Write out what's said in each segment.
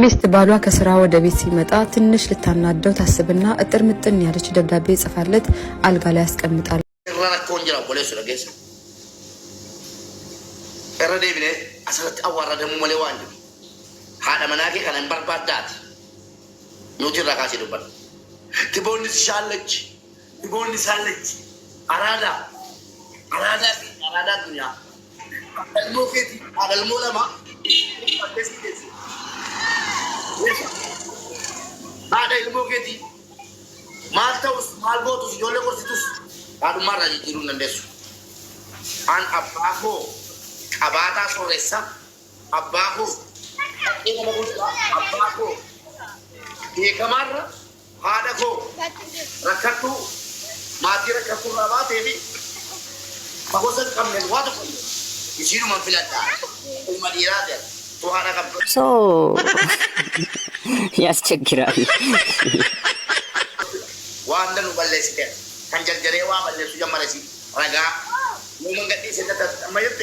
ሚስት ባሏ ከስራ ወደ ቤት ሲመጣ ትንሽ ልታናደው ታስብና እጥር ምጥን ያለች ደብዳቤ ጽፋለት አልጋ ላይ ያስቀምጣል። ረዴብኔ አሰረት አዋራ ደሙ መለዋል ሃዳ መናኬ ከነን በርባዳት ኑቲ ራካሲ ዱበት ትቦንስ ሻለች ትቦንስ ሳለች አራዳ ዱንያ አልሞኬት አልሞለማ هذا الموجودي مالتوس مالبوتوس يقول لك ورثتوس هذا مرة يجيرون الناس عن أباهو أباتا سوريسا أباهو إيه ما بقول أباهو إيه كمرة هذا هو ركعتو ما تيرك ركعتو رابع تبي بقول كم من وادو يصيروا من فلتا المديرة ده So ያስቸግራል። ዋንደኑ በለሲተ ከንጀልጀሬ ዋ በለሱ ጀመረሲ ረጋ ሙመንገዲ ሰተተ ማየተ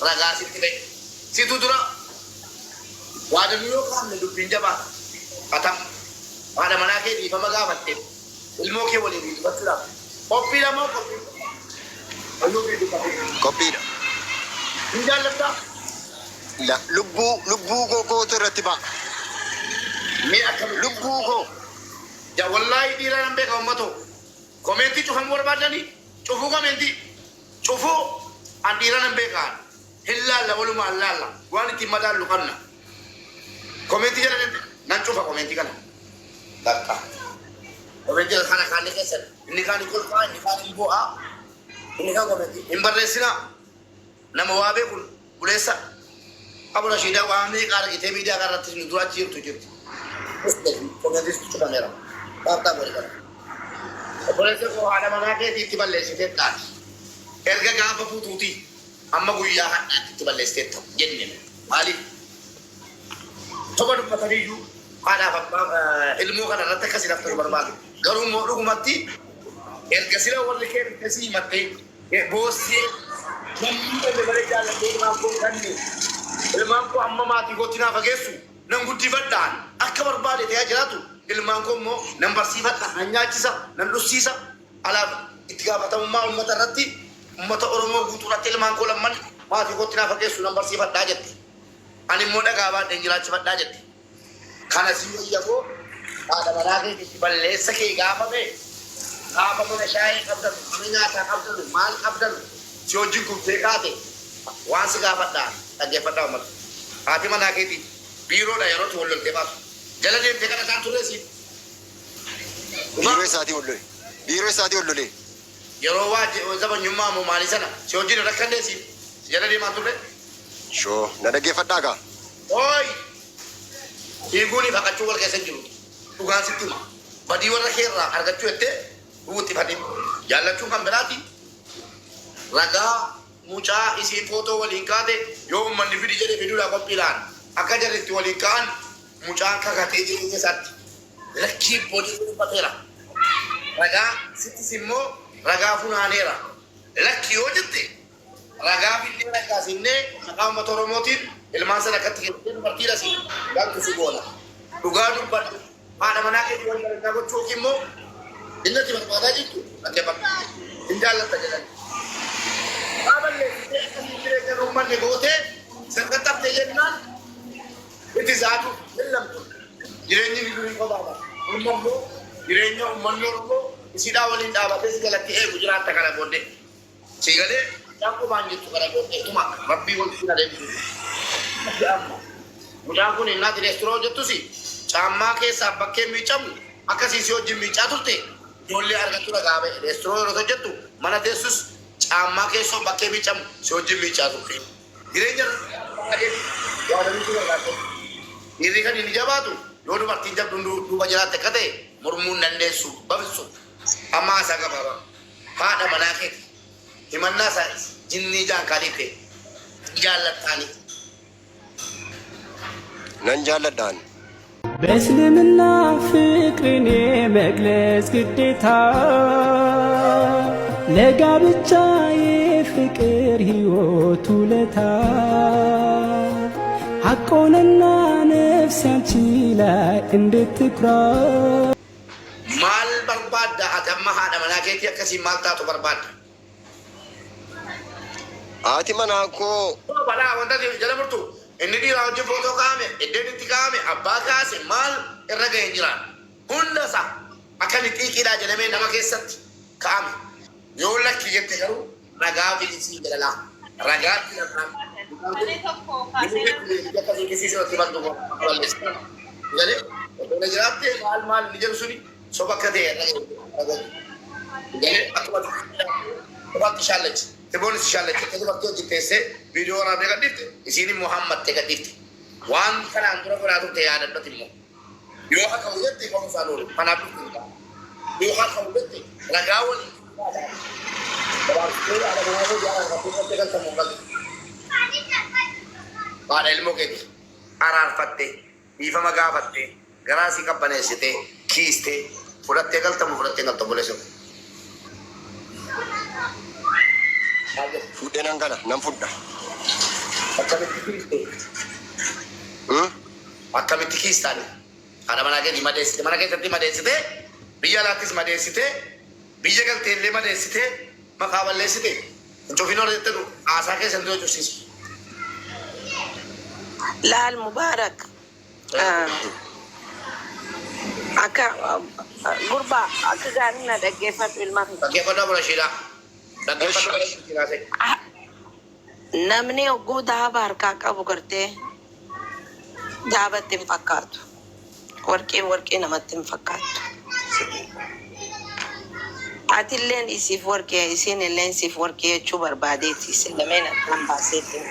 ረጋ ሲትበ ሲቱ ዱራ ዋደሚዮ ካን ዱብን ጀባ አታም ዋደ መናኬ ዲፈመጋ ፈቴ ilmoo kee waliin dubbachuu qophiidha moo qophiidha hin jaallattaa lubbuu kootu irratti ba'a. Mee akka lubbuu koo ja wallahi dhiira nan beeka ummato komentii cufamuu barbaadanii cufuu komentii cufuu an dhiira nan beekaan hin laalla walumaan laalla waan ittiin madaallu qabna komentii jala nan cufa komentii kana dakka komentii kana kaanni keessan inni kaani kolfaa inni kaani bu'aa inni kaan komentii hin barreessinaa nama waa beekun buleessa abuna shida waamne qaar gite media qarratti nu dura jirtu komentis cufa mera paata bori kana bolese ko ada manake ti ballesite tat erga gaafa fututi amma guyya hadati ti ballesite to jenne mali tobadu patariyu ada fa ilmu kana ratta kasira to barbadu garu mo dugumatti erga sila wal ke kasi matte e bosi namni be bare jala de ma ko kanni ilmaan ko amma maatii gootinaa fageessu nan guddifadhaan akka barbaade ta'aa jiraatu ilmaan ko immoo nan barsiifadha nan nyaachisa nan dhussiisa alaaf itti gaafatamummaa uummata irratti uummata Oromoo guutuu irratti ilmaan ko lamman maatii gootinaa fageessu nan barsiifadhaa jette ani immoo dhagaa baadheen jiraachifadhaa jette kana si wayya koo haadha manaa keetitti balleessa kee gaafame gaafa mana shaayii qabdan mana nyaataa qabdan maal qabdan si wajjin kuftee kaate waan si gaafadhaan dhaggeeffadhaa uummata haati manaa keeti biiroodha yeroo wal loltee baatu jala deemtee kana isaan turreesi biiroo isaatii wal lolee yeroo waa zabanyummaa moo maalii sana si wajjin rakkandeesi jala deemaa turre shoo na dhaggeeffadhaa gaa ooyi dhiiguuni faqachuu wal keessa jiru dhugaan sitti hima badii warra keerraa argachuu jettee dhugutti fadhiin jaallachuun kan biraati ragaa mucaa isiin footoo waliin kaate yoo ummanni fidi jedhe fiduudha qophiidhaan akka jarritti waliin ka'an mucaan kakatee jireenya isaatti lakkii boodii dhuffateera ragaa sittis immoo ragaa funaaneera lakkii yoo jette ragaa fidee raggaasinnee maqaa uummata Oromootiin ilmaan sana akkatti keessatti dubartiidhas gaantu si goona dhugaa dubbadhu haadha manaa keetii wal gargaaraa gochuu immoo innatti barbaadaa jirtu dhaggeeffadhu hin jaallatta jedhani manne goote sakkatabte jennaan itti zaatu illamtu jireenyi ni durii qobaadha ummanni jireenya ummanni Oromoo isidhaa waliin dhaabatee si galatti eegu jiraatta kana booddee si galee dhaqqubaan jettu kana booddee tuma rabbii wal fina deemtu mucaan kun innaati reestoroo jettusi caammaa keessaa bakkee miicamu akkasii si wajjin miicaa turte ijoollee argattu dhagaa ba'e reestoroo yeroo jettu mana teessus caammaa keessoo bakkee miicamu si wajjin miicaa turte jireenya waadamii tura laate dhiirri kan inni jabaatu yoo dubartiin jabduun duuba jiraatte akka ta'e mormuun dandeessu babisu amma haasaa gabaaba haadha manaa keeti himannaa isaa jinnii jaankaalii ta'e jaallattaanii nan jaalladhaan በእስልምና ፍቅርን የመግለጽ ግዴታ ለጋብቻ የፍቅር ሕይወት ውለታ ሐቆንና ነፍስ ያንቺ ላይ እንድትኩራ ማል በርባዳ አተማሃ ደመናኬት የከሲ ማልታቱ በርባዳ Ati mana ko bala wanda jalaburtu inni di rawji foto kaame edeni kaame abba kaase mal irraga injira hunda sa akani tikida jalame nama keessatti kaame yoo lakki jette garu ragaa bilisi jalala ragaa tilana jale ona jiraate mal nijar suni sobakate jale akbar shallach تبونس شالله كده بقى تيجي فيديو أنا بقدر إسيني محمد تقدر وان كان عندنا فرادو تيار بتيمو يوها كودت تيجي مسانور أنا بقول يوها كودت رجاول بعد علمه كده أرار فتة بيفهم أجا فتة غراسي كبنة سته كيسته فرات تقل تمو فرات تقل تبولة سو Fude nangana nam fudda. Akkamitti kiistani ana manake di madesite manake tatti madesite biya latis madesite biya galte le madesite makawalesite jofino rete du asa ke sendo justice lal mubarak aka gurba aka ganna da gefat ilma ke pada brashida namni oguu daaba harkaa qabu gartee daabatti hin fakkaatu. Warqee namatti hin fakkaatu. Atilleen isiif warqee isiin illeen isiif warqee jechuu barbaadeeti. Isin lameen akkaan baaseetiin.